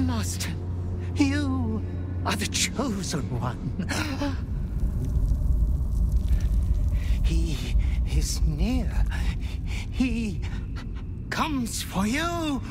Master, you are the chosen one. He is near. He comes for you.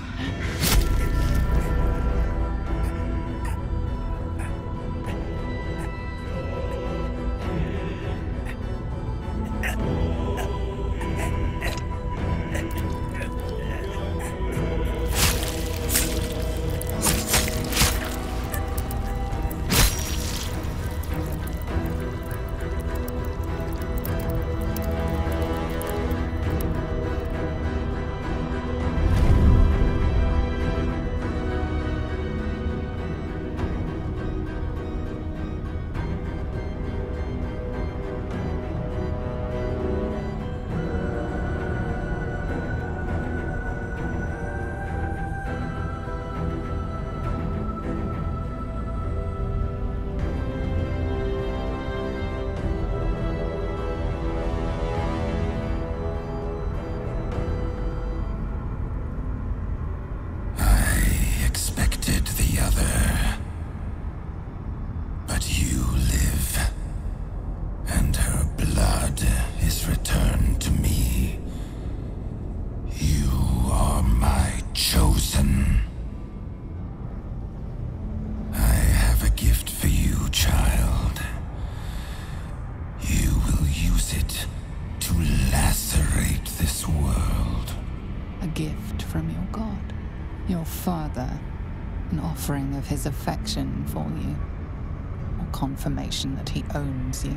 An offering of his affection for you, or confirmation that he owns you.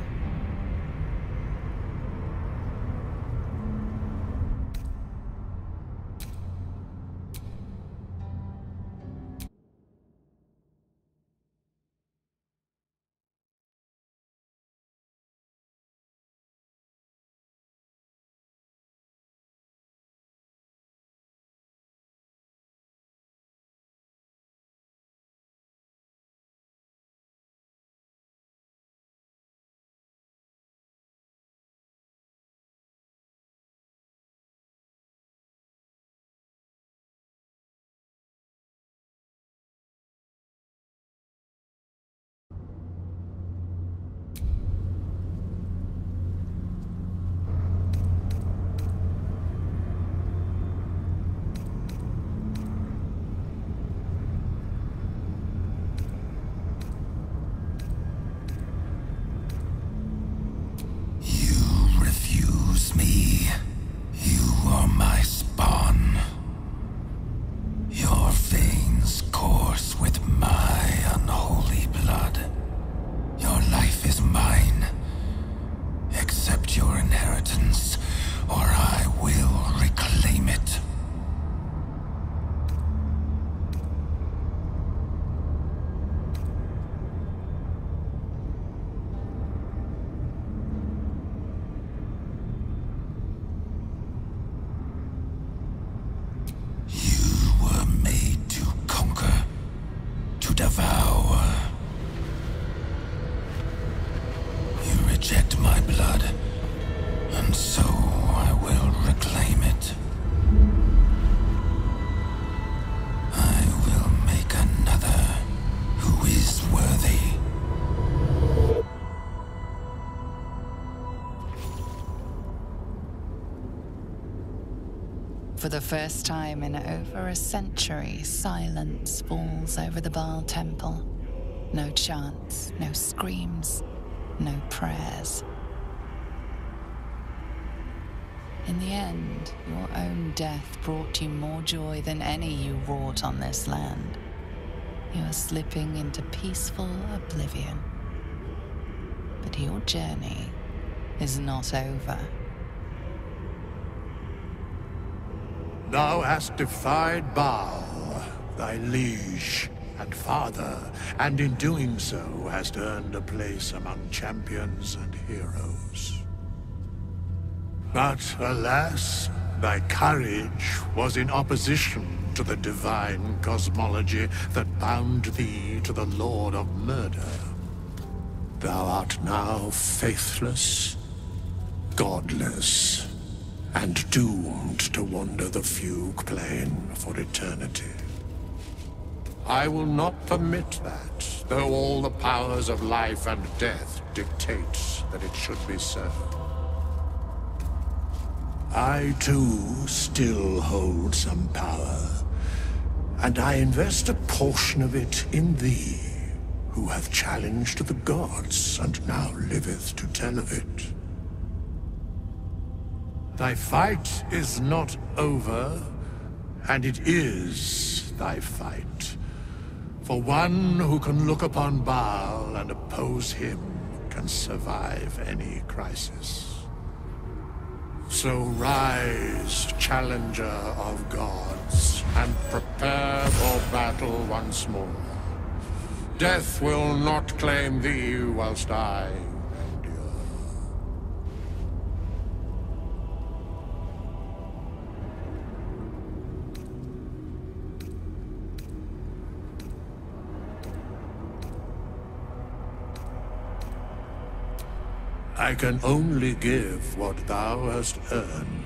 For the first time in over a century, silence falls over the Baal temple. No chants, no screams, no prayers. In the end, your own death brought you more joy than any you wrought on this land. You are slipping into peaceful oblivion. But your journey is not over. Thou hast defied Baal, thy liege and father, and in doing so hast earned a place among champions and heroes. But alas, thy courage was in opposition to the divine cosmology that bound thee to the Lord of Murder. Thou art now faithless, godless, and doomed to wander the fugue plane for eternity. I will not permit that, though all the powers of life and death dictate that it should be so. I, too, still hold some power, and I invest a portion of it in thee, who hath challenged the gods, and now liveth to tell of it. Thy fight is not over, and it is thy fight. For one who can look upon Baal and oppose him can survive any crisis. So rise, challenger of gods, and prepare for battle once more. Death will not claim thee whilst I endure. I can only give what thou hast earned.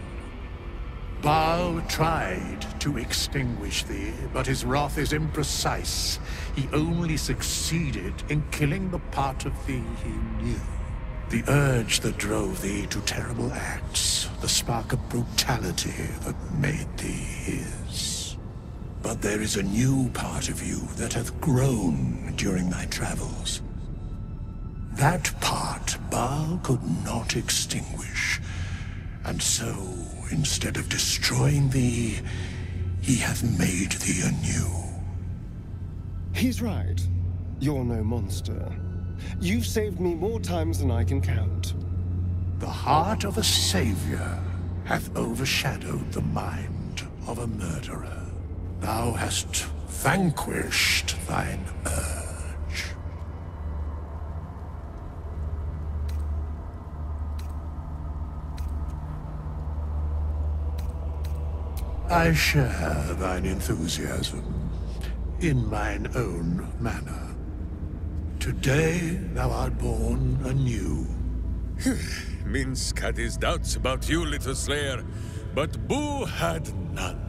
Baal tried to extinguish thee, but his wrath is imprecise. He only succeeded in killing the part of thee he knew. The urge that drove thee to terrible acts, the spark of brutality that made thee his. But there is a new part of you that hath grown during thy travels. That part Baal could not extinguish, and so, instead of destroying thee, he hath made thee anew. He's right. You're no monster. You've saved me more times than I can count. The heart of a savior hath overshadowed the mind of a murderer. Thou hast vanquished thine urge. I share thine enthusiasm, in mine own manner. Today thou art born anew. Minsk had his doubts about you, little slayer, but Boo had none.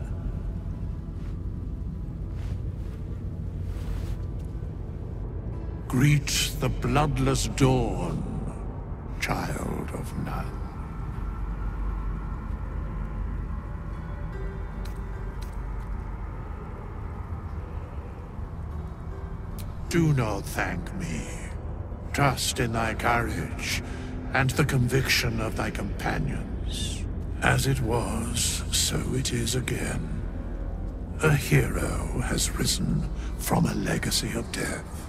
Greet the bloodless dawn, child of none. Do not thank me. Trust in thy courage and the conviction of thy companions. As it was, so it is again. A hero has risen from a legacy of death.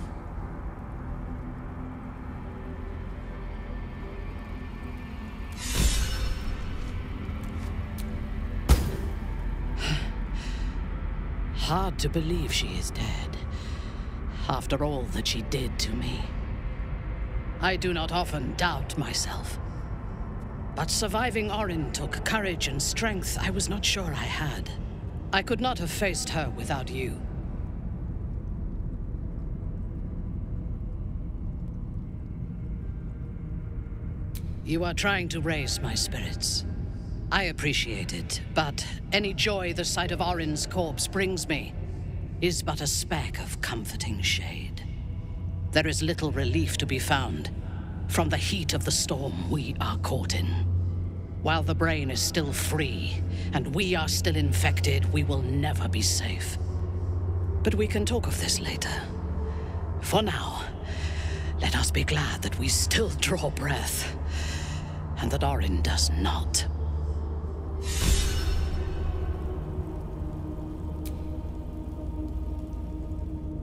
Hard to believe she is dead, after all that she did to me. I do not often doubt myself. But surviving Orin took courage and strength I was not sure I had. I could not have faced her without you. You are trying to raise my spirits. I appreciate it, but any joy the sight of Orin's corpse brings me is but a speck of comforting shade. There is little relief to be found from the heat of the storm we are caught in. While the brain is still free, and we are still infected, we will never be safe. But we can talk of this later. For now, let us be glad that we still draw breath, and that Orin does not.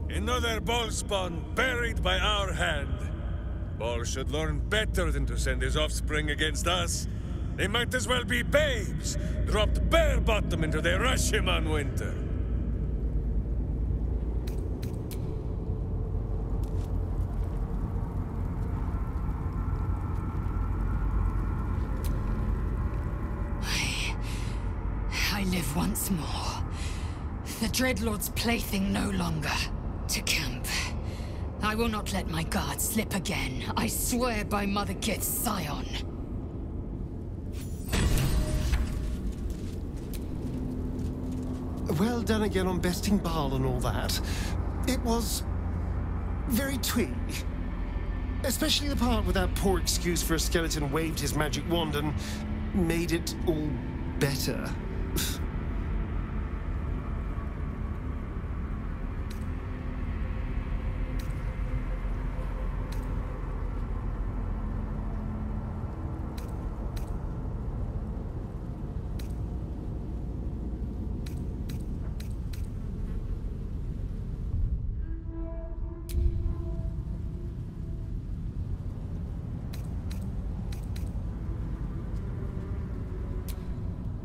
Another ball spawn buried by our hand. Ball should learn better than to send his offspring against us. They might as well be babes, dropped bare bottom into the Rashiman winter. I live once more. The Dreadlord's plaything no longer. To camp. I will not let my guard slip again. I swear by Mother Kith's scion. Well done again on besting Baal and all that. It was very twee. Especially the part where that poor excuse for a skeleton waved his magic wand and made it all better.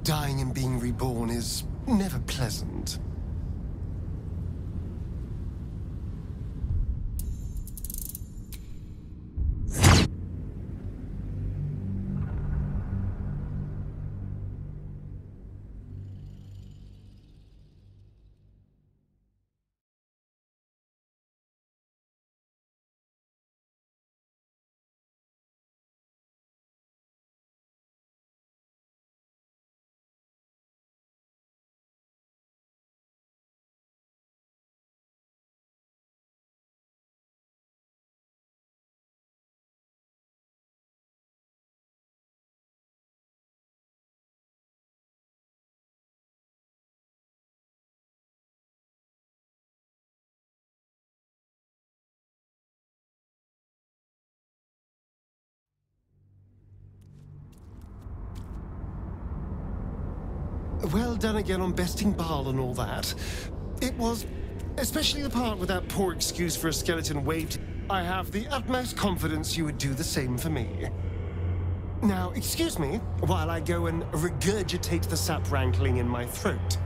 Dying and being reborn is never pleasant. Well done again on besting Baal and all that. It was especially the part with that poor excuse for a skeleton waved. I have the utmost confidence you would do the same for me. Now, excuse me while I go and regurgitate the sap rankling in my throat.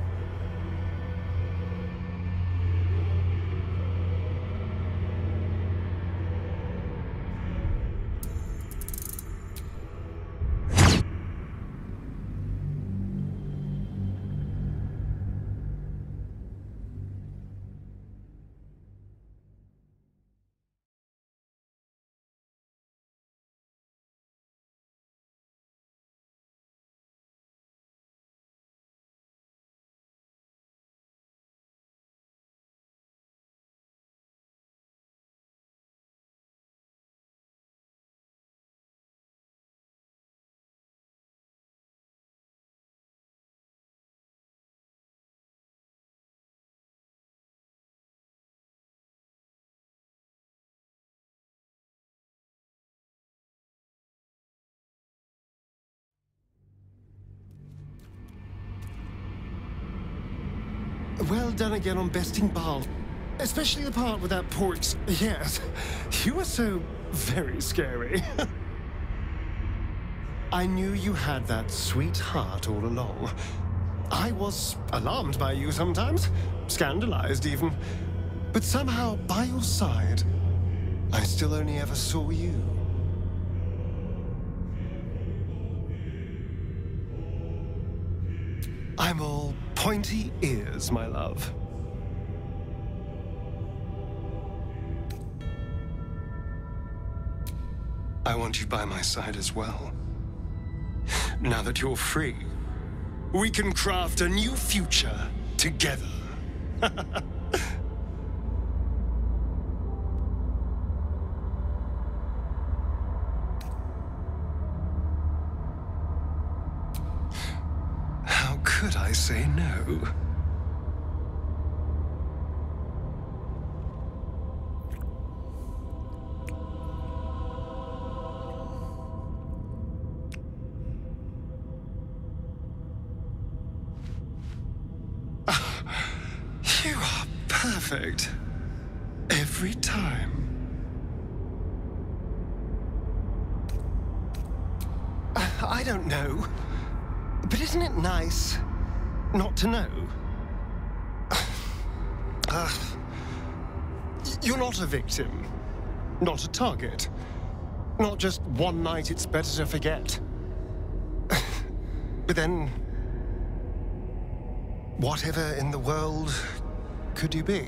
Well done again on besting Baal. Especially the part with that poor Yes, you were so very scary. I knew you had that sweet heart all along. I was alarmed by you sometimes, scandalized even. But somehow, by your side, I still only ever saw you. I'm all pointy ears, my love. I want you by my side as well. Now that you're free, we can craft a new future together. How could I say no? You are perfect. Every time. I don't know. But isn't it nice not to know? You're not a victim. Not a target. Not just one night it's better to forget. But then, whatever in the world could you be?